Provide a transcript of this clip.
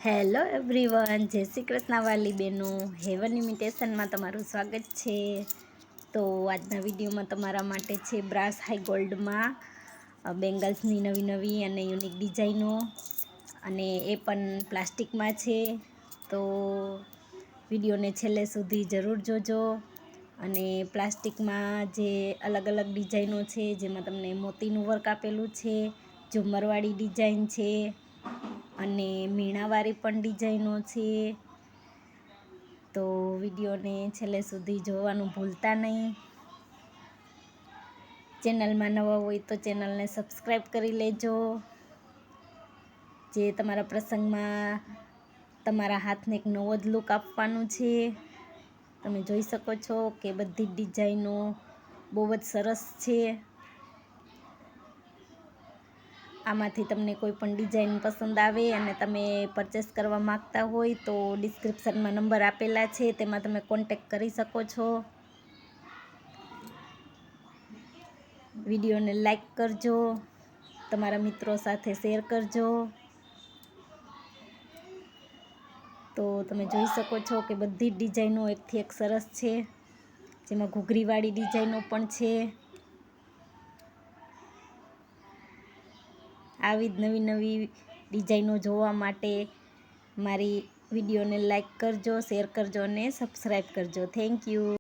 Hello everyone, જય શ્રી કૃષ્ણ વાલી બહેનો. હેવન ઇમિટેશનમાં તમારું સ્વાગત છે. તો આજના વિડીયોમાં તમારા માટે છે બ્રાસ હાઈ ગોલ્ડમાં બેંગલ્સની નવી નવી અને યુનિક ડિઝાઇનો, અને એ પણ પ્લાસ્ટિકમાં છે. તો વિડીયોને છેલ્લે સુધી જરૂર જોજો. અને પ્લાસ્ટિકમાં જે અલગ અલગ ડિઝાઇનો છે, જેમાં તમને મોતીનું વર્ક આપેલું છે, ઝુમરવાળી ડિઝાઇન છે, અને મીણાવાળી પણ ડિઝાઇનો છે. તો વિડીયોને છેલ્લે સુધી જોવાનું ભૂલતા નહીં. ચેનલમાં નવા હોય તો ચેનલને સબસ્ક્રાઈબ કરી લેજો. જે તમારા પ્રસંગમાં તમારા હાથને એક નવો જ લુક આપવાનું છે. તમે જોઈ શકો છો કે બધી ડિઝાઇનો બહુ જ સરસ છે. આમાંથી તમને કોઈ પણ ડિઝાઇન પસંદ આવે અને તમે પરચેસ કરવા માગતા હોય તો ડિસ્ક્રિપ્શનમાં નંબર આપેલા છે, તેમાં તમે કોન્ટેક્ટ કરી શકો છો. વિડીયોને લાઈક કરજો, તમારા મિત્રો સાથે શેર કરજો. તો તમે જોઈ શકો છો કે બધી ડિઝાઇનો એકથી એક સરસ છે, જેમાં ઘૂઘરીવાળી ડિઝાઇનો પણ છે. આવી જ નવી નવી ડિઝાઇનો જોવા માટે મારી વિડીયોને લાઈક કરજો, શેર કરજો અને સબસ્ક્રાઈબ કરજો. Thank you.